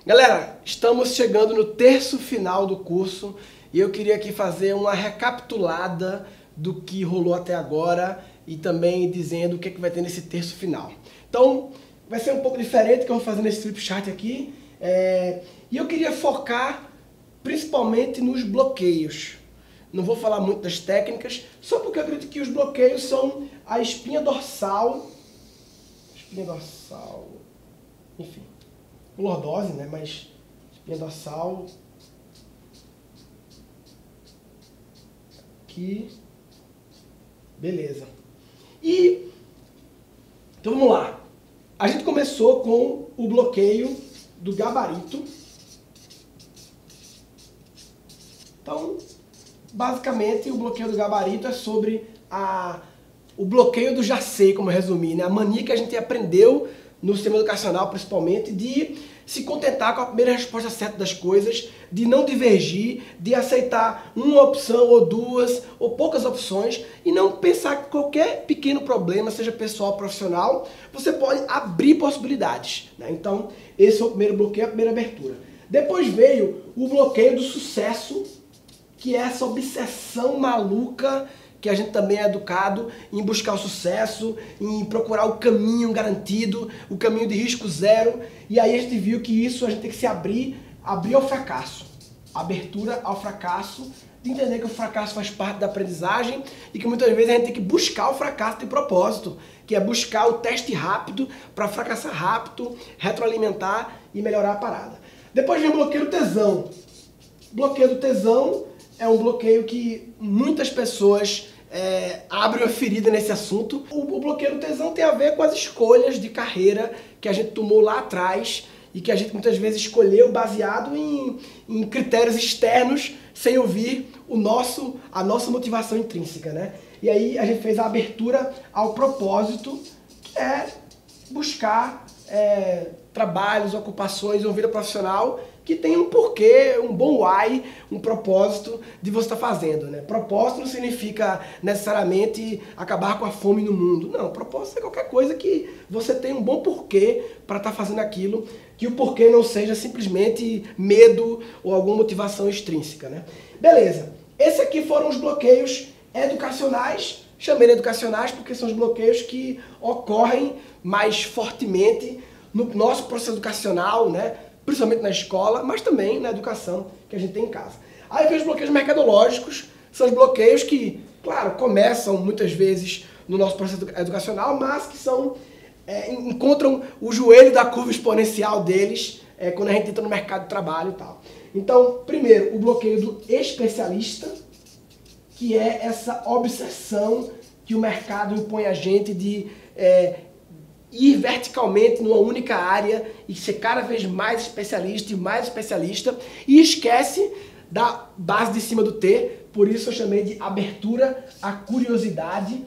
Galera, estamos chegando no terço final do curso e eu queria aqui fazer uma recapitulada do que rolou até agora e também dizendo o que vai ter nesse terço final. Então, vai ser um pouco diferente que eu vou fazer nesse flip chart aqui e eu queria focar principalmente nos bloqueios. Não vou falar muito das técnicas, só porque eu acredito que os bloqueios são a espinha dorsal, enfim, lordose, né? Mas espinha dorsal aqui, beleza. E então vamos lá. A gente começou com o bloqueio do gabarito. Então, basicamente, o bloqueio do gabarito é sobre o bloqueio do já sei, como eu resumi, né? A mania que a gente aprendeu no sistema educacional, principalmente, de se contentar com a primeira resposta certa das coisas, de não divergir, de aceitar uma opção ou duas ou poucas opções e não pensar que qualquer pequeno problema, seja pessoal ou profissional, você pode abrir possibilidades, né? Então, esse é o primeiro bloqueio, a primeira abertura. Depois veio o bloqueio do sucesso, que é essa obsessão maluca que a gente também é educado em buscar o sucesso, em procurar o caminho garantido, o caminho de risco zero. E aí a gente viu que isso a gente tem que se abrir ao fracasso. Abertura ao fracasso, de entender que o fracasso faz parte da aprendizagem e que muitas vezes a gente tem que buscar o fracasso de propósito, que é buscar o teste rápido para fracassar rápido, retroalimentar e melhorar a parada. Depois vem o bloqueio do tesão. O bloqueio do tesão é um bloqueio que muitas pessoas abrem uma ferida nesse assunto. O bloqueio do tesão tem a ver com as escolhas de carreira que a gente tomou lá atrás e que a gente muitas vezes escolheu baseado em critérios externos, sem ouvir a nossa motivação intrínseca, né? E aí a gente fez a abertura ao propósito, que é buscar trabalhos, ocupações, uma vida profissional que tem um porquê, um bom why, um propósito de você estar fazendo, né? Propósito não significa necessariamente acabar com a fome no mundo. Não, propósito é qualquer coisa que você tem um bom porquê para estar fazendo aquilo, que o porquê não seja simplesmente medo ou alguma motivação extrínseca, né? Beleza, esses aqui foram os bloqueios educacionais. Chamei educacionais porque são os bloqueios que ocorrem mais fortemente no nosso processo educacional, né? Principalmente na escola, mas também na educação que a gente tem em casa. Aí vem os bloqueios mercadológicos, são os bloqueios que, claro, começam muitas vezes no nosso processo educacional, mas que encontram o joelho da curva exponencial deles quando a gente entra no mercado de trabalho e tal. Então, primeiro, o bloqueio do especialista, que é essa obsessão que o mercado impõe a gente de ir verticalmente numa única área e ser cada vez mais especialista e esquece da base de cima do T, por isso eu chamei de abertura à curiosidade,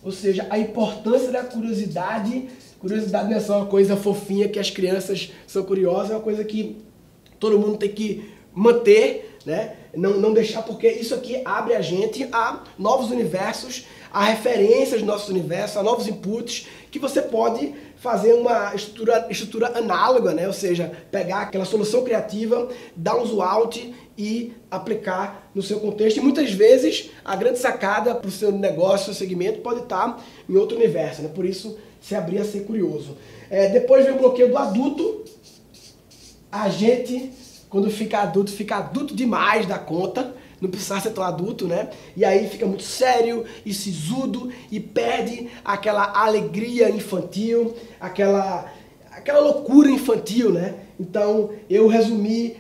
ou seja, a importância da curiosidade. Curiosidade não é só uma coisa fofinha que as crianças são curiosas, é uma coisa que todo mundo tem que manter, né? Não deixar, porque isso aqui abre a gente a novos universos, a referências dos nossos universos, a novos inputs, que você pode fazer uma estrutura análoga, né? Ou seja, pegar aquela solução criativa, dar um zoom out e aplicar no seu contexto. E muitas vezes a grande sacada para o seu negócio, seu segmento, pode estar em outro universo, né? Por isso, se abrir a ser curioso. Depois vem o bloqueio do adulto. A gente, quando fica adulto demais da conta, não precisa ser tão adulto, né? E aí fica muito sério e sisudo e perde aquela alegria infantil, aquela loucura infantil, né? Então eu resumi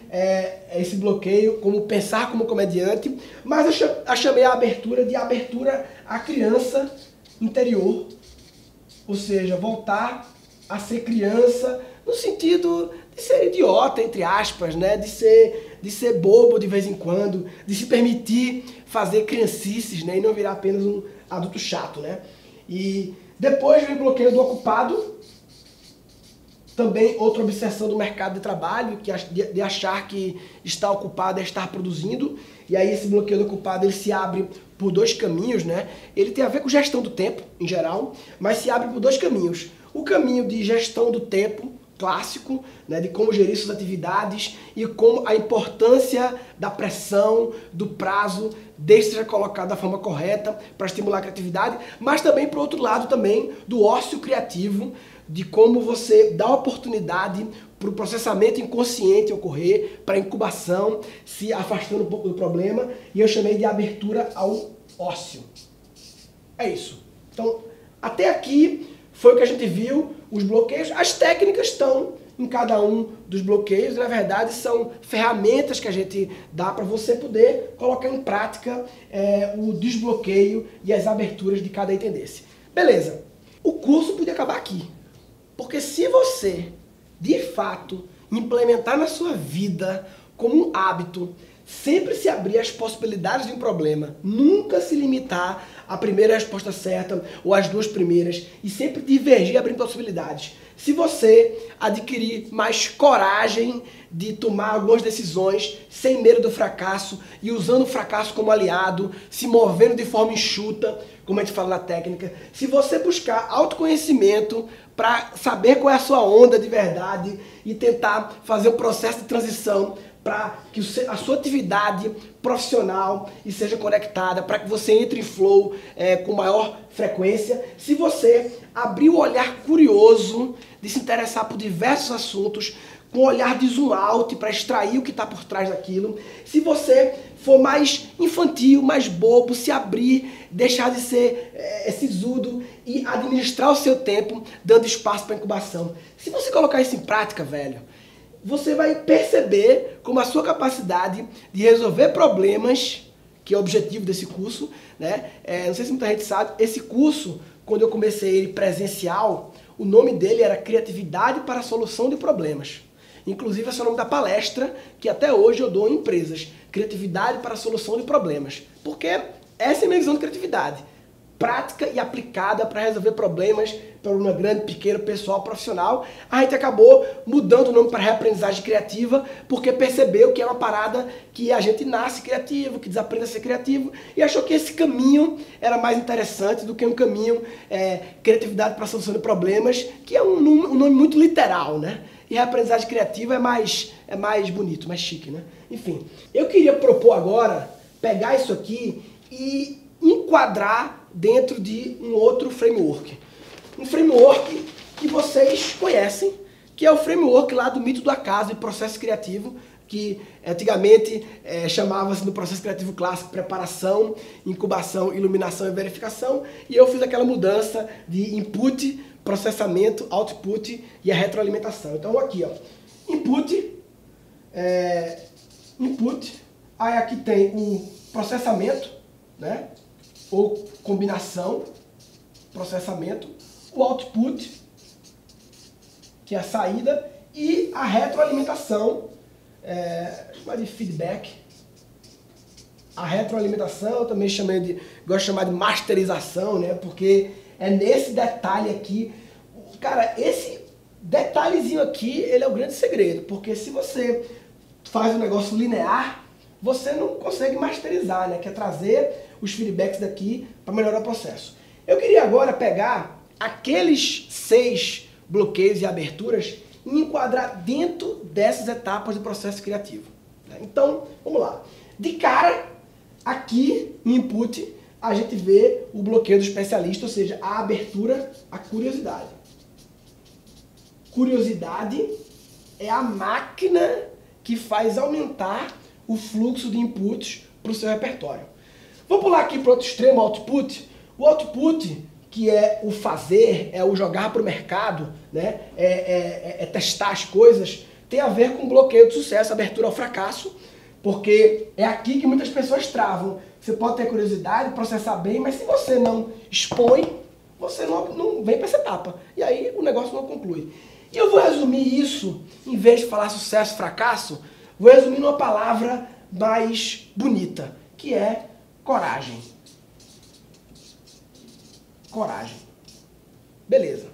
esse bloqueio como pensar como comediante, mas eu chamei a abertura de abertura à criança interior, ou seja, voltar a ser criança no sentido de ser idiota, entre aspas, né? De ser bobo de vez em quando, de se permitir fazer criancices, né? E não virar apenas um adulto chato, né? E depois vem o bloqueio do ocupado, também outra obsessão do mercado de trabalho, de achar que estar ocupado é estar produzindo. E aí esse bloqueio do ocupado ele se abre por dois caminhos, né? Ele tem a ver com gestão do tempo, em geral, mas se abre por dois caminhos. O caminho de gestão do tempo clássico, né, de como gerir suas atividades e como a importância da pressão, do prazo, desde que seja colocado da forma correta para estimular a criatividade, mas também, por outro lado, também do ócio criativo, de como você dá oportunidade para o processamento inconsciente ocorrer, para a incubação, se afastando um pouco do problema, e eu chamei de abertura ao ócio. É isso. Então, até aqui foi o que a gente viu, os bloqueios. As técnicas estão em cada um dos bloqueios, na verdade são ferramentas que a gente dá para você poder colocar em prática o desbloqueio e as aberturas de cada item desse. Beleza, o curso podia acabar aqui, porque se você, de fato, implementar na sua vida como um hábito, sempre se abrir às possibilidades de um problema, nunca se limitar à primeira resposta certa ou às duas primeiras e sempre divergir abrindo possibilidades. Se você adquirir mais coragem de tomar algumas decisões sem medo do fracasso e usando o fracasso como aliado, se movendo de forma enxuta, como a gente fala na técnica, se você buscar autoconhecimento para saber qual é a sua onda de verdade e tentar fazer um processo de transição para que a sua atividade profissional seja conectada, para que você entre em flow com maior frequência. Se você abrir o olhar curioso de se interessar por diversos assuntos, com um olhar de zoom out para extrair o que está por trás daquilo, se você for mais infantil, mais bobo, se abrir, deixar de ser sisudo e administrar o seu tempo, dando espaço para incubação. Se você colocar isso em prática, velho, você vai perceber como a sua capacidade de resolver problemas, que é o objetivo desse curso, né? Não sei se muita gente sabe, esse curso, quando eu comecei ele presencial, o nome dele era Criatividade para a Solução de Problemas. Inclusive, esse é o nome da palestra que até hoje eu dou em empresas. Criatividade para a Solução de Problemas. Porque essa é a minha visão de criatividade. Prática e aplicada para resolver problemas, problema grande, pequeno, pessoal, profissional. A gente acabou mudando o nome para reaprendizagem criativa, porque percebeu que é uma parada que a gente nasce criativo, que desaprende a ser criativo, e achou que esse caminho era mais interessante do que um caminho criatividade para a solução de problemas, que é um nome muito literal, né? E a aprendizagem criativa é mais bonito, mais chique, né? Enfim, eu queria propor agora, pegar isso aqui e enquadrar dentro de um outro framework. Um framework que vocês conhecem, que é o framework lá do mito do acaso e processo criativo, que antigamente chamava-se no processo criativo clássico preparação, incubação, iluminação e verificação, e eu fiz aquela mudança de input, processamento, output e a retroalimentação. Então aqui, ó, input, aí aqui tem o processamento, né, ou combinação, processamento, o output, que é a saída, e a retroalimentação, chamar de feedback. A retroalimentação eu também gosto de chamar de masterização, né, porque é nesse detalhe aqui, cara, esse detalhezinho aqui, ele é o grande segredo, porque se você faz um negócio linear, você não consegue masterizar, né, que é trazer os feedbacks daqui para melhorar o processo. Eu queria agora pegar aqueles 6 bloqueios e aberturas e enquadrar dentro dessas etapas do processo criativo. Então, vamos lá. De cara, aqui no input, a gente vê o bloqueio do especialista, ou seja, a abertura à curiosidade. Curiosidade é a máquina que faz aumentar o fluxo de inputs para o seu repertório. Vamos pular aqui para o outro extremo, o output. O output, que é o fazer, é o jogar para o mercado, né? é testar as coisas, tem a ver com bloqueio de sucesso, abertura ao fracasso, porque é aqui que muitas pessoas travam. Você pode ter curiosidade, processar bem, mas se você não expõe, você não vem para essa etapa. E aí o negócio não conclui. E eu vou resumir isso, em vez de falar sucesso, fracasso, vou resumir numa palavra mais bonita, que é coragem. Coragem. Beleza.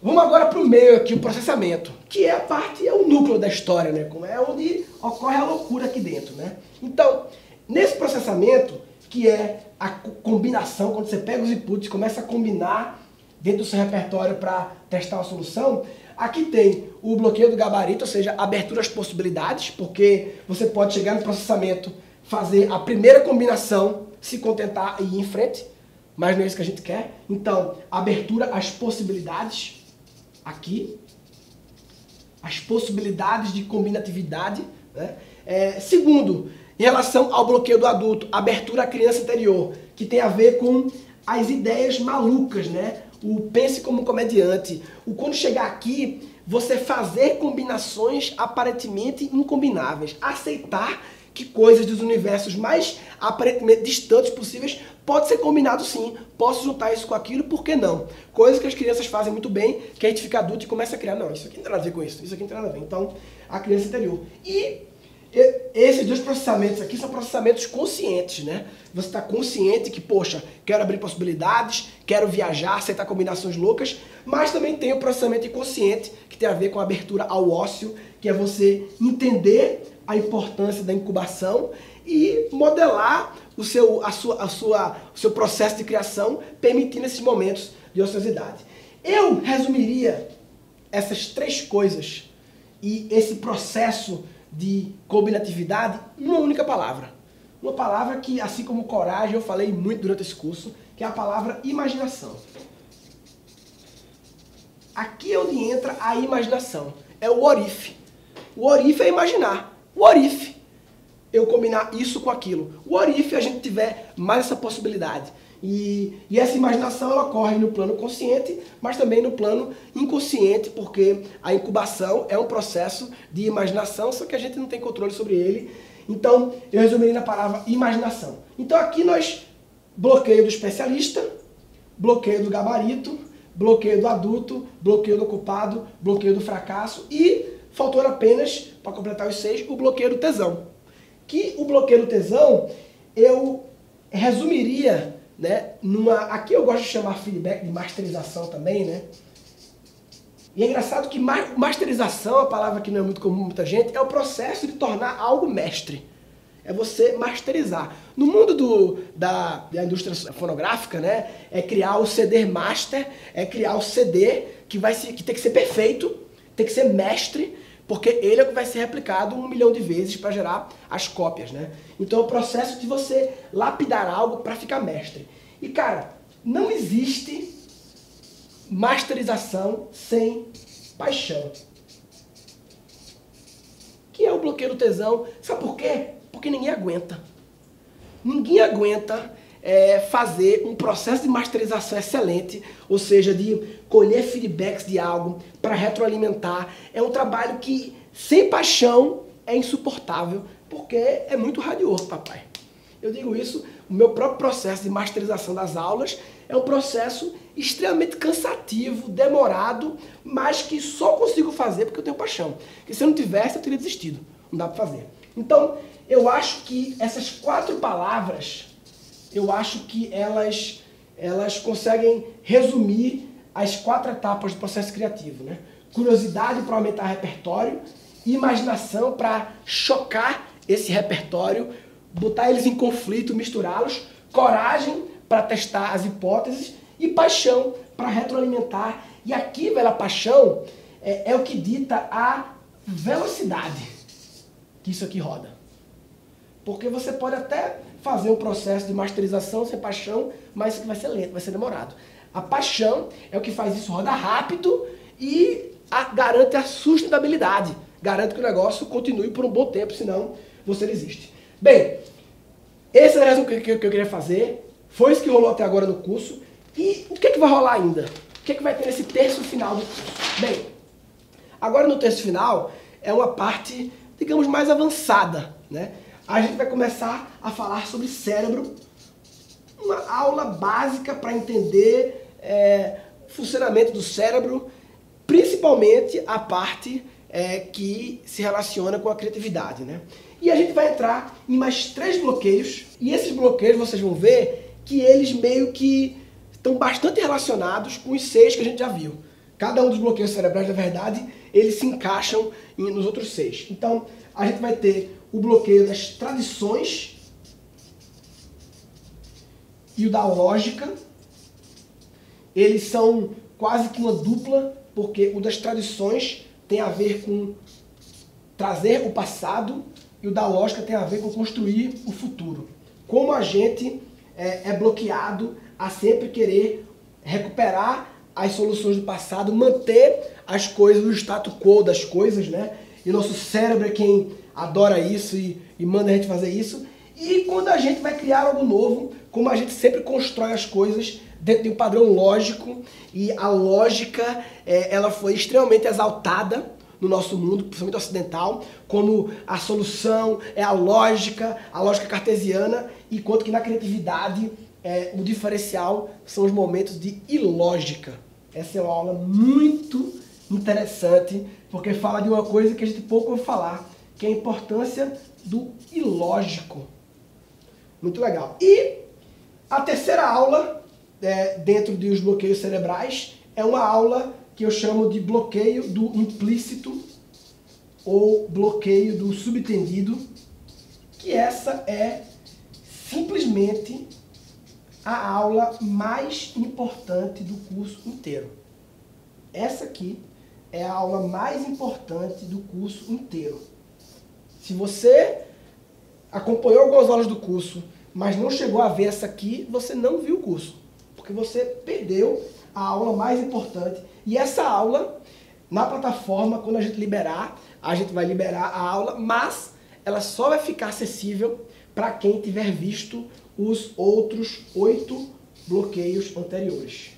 Vamos agora para o meio aqui, o processamento, que é o núcleo da história, né? É onde ocorre a loucura aqui dentro, né? Então, nesse processamento, que é a combinação, quando você pega os inputs e começa a combinar dentro do seu repertório para testar uma solução, Aqui tem o bloqueio do gabarito, ou seja, abertura às possibilidades, porque você pode chegar no processamento, fazer a primeira combinação, se contentar e ir em frente, mas não é isso que a gente quer. Então, abertura às possibilidades, aqui, as possibilidades de combinatividade, né? Segundo, em relação ao bloqueio do adulto, abertura à criança interior, que tem a ver com as ideias malucas, né? O pense como comediante. O quando chegar aqui, você fazer combinações aparentemente incombináveis. Aceitar que coisas dos universos mais aparentemente distantes possíveis pode ser combinado sim. Posso juntar isso com aquilo, por que não? Coisas que as crianças fazem muito bem, que a gente fica adulto e começa a criar. Não, isso aqui não tem nada a ver com isso. Isso aqui não tem nada a ver. Então, a criança interior. E esses dois processamentos aqui são processamentos conscientes, né? Você está consciente que, poxa, quero abrir possibilidades, quero viajar, aceitar combinações loucas, mas também tem o processamento inconsciente, que tem a ver com a abertura ao ócio, que é você entender a importância da incubação e modelar o seu processo de criação, permitindo esses momentos de ociosidade. Eu resumiria essas três coisas e esse processo de combinatividade numa única palavra. Uma palavra que, assim como coragem, eu falei muito durante esse curso, que é a palavra imaginação. Aqui é onde entra a imaginação. É o what if. O what if é imaginar. O what if eu combinar isso com aquilo. O what if a gente tiver mais essa possibilidade. E essa imaginação ela ocorre no plano consciente, mas também no plano inconsciente, porque a incubação é um processo de imaginação, só que a gente não tem controle sobre ele. Então, eu resumirei na palavra imaginação. Então aqui nós, bloqueio do especialista, bloqueio do gabarito, bloqueio do adulto, bloqueio do ocupado, bloqueio do fracasso e faltou apenas, para completar os 6, o bloqueio do tesão. Que o bloqueio do tesão, eu resumiria, né, aqui eu gosto de chamar feedback de masterização também, né? E é engraçado que masterização, a palavra que não é muito comum para muita gente, é o processo de tornar algo mestre. É você masterizar. No mundo da indústria fonográfica, né, é criar o CD master, é criar o CD que tem que ser perfeito, tem que ser mestre, porque ele é o que vai ser replicado 1 milhão de vezes para gerar as cópias, né? Então é o processo de você lapidar algo para ficar mestre. E cara, não existe masterização sem paixão. Que é o bloqueio do tesão. Sabe por quê? Porque ninguém aguenta. Ninguém aguenta fazer um processo de masterização excelente, ou seja, de colher feedbacks de algo para retroalimentar. É um trabalho que, sem paixão, é insuportável, porque é muito radioso, papai. Eu digo isso, o meu próprio processo de masterização das aulas é um processo extremamente cansativo, demorado, mas que só consigo fazer porque eu tenho paixão. Porque se eu não tivesse, eu teria desistido. Não dá para fazer. Então, eu acho que essas 4 palavras, eu acho que elas conseguem resumir as 4 etapas do processo criativo, né? Curiosidade para aumentar repertório, imaginação para chocar esse repertório, botar eles em conflito, misturá-los, coragem para testar as hipóteses e paixão para retroalimentar. E aqui, velho, a paixão é o que dita a velocidade que isso aqui roda. Porque você pode até fazer um processo de masterização sem paixão, mas vai ser lento, vai ser demorado. A paixão é o que faz isso rodar rápido e garante a sustentabilidade. Garante que o negócio continue por um bom tempo, senão você desiste. Bem, esse é o resumo que eu queria fazer. Foi isso que rolou até agora no curso. E o que é que vai rolar ainda? O que é que vai ter nesse terço final do curso? Bem, agora no terço final é uma parte, digamos, mais avançada, né? A gente vai começar a falar sobre cérebro, uma aula básica para entender o funcionamento do cérebro, principalmente a parte que se relaciona com a criatividade, né? E a gente vai entrar em mais 3 bloqueios, e esses bloqueios vocês vão ver que eles meio que estão bastante relacionados com os 6 que a gente já viu. Cada um dos bloqueios cerebrais, na verdade, eles se encaixam nos outros 6. Então, a gente vai ter o bloqueio das tradições e o da lógica. Eles são quase que uma dupla porque o das tradições tem a ver com trazer o passado e o da lógica tem a ver com construir o futuro. Como a gente é bloqueado a sempre querer recuperar as soluções do passado, manter as coisas, o status quo das coisas, né? E o nosso cérebro é quem adora isso e manda a gente fazer isso. E quando a gente vai criar algo novo, como a gente sempre constrói as coisas dentro de um padrão lógico, e a lógica ela foi extremamente exaltada no nosso mundo, principalmente ocidental, como a solução é a lógica cartesiana, enquanto que na criatividade o diferencial são os momentos de ilógica. Essa é uma aula muito interessante, porque fala de uma coisa que a gente pouco ouve falar, que é a importância do ilógico. Muito legal. E a terceira aula, dentro dos bloqueios cerebrais, é uma aula que eu chamo de bloqueio do implícito ou bloqueio do subentendido, que essa é simplesmente a aula mais importante do curso inteiro. Essa aqui é a aula mais importante do curso inteiro. Se você acompanhou algumas aulas do curso, mas não chegou a ver essa aqui, você não viu o curso, porque você perdeu a aula mais importante. E essa aula, na plataforma, quando a gente liberar, a gente vai liberar a aula, mas ela só vai ficar acessível para quem tiver visto os outros 8 bloqueios anteriores.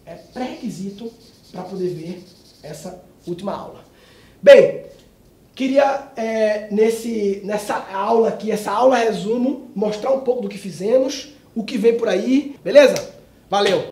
É pré-requisito para poder ver essa última aula. Bem, queria nessa aula aqui, essa aula resumo, mostrar um pouco do que fizemos, o que vem por aí, beleza? Valeu!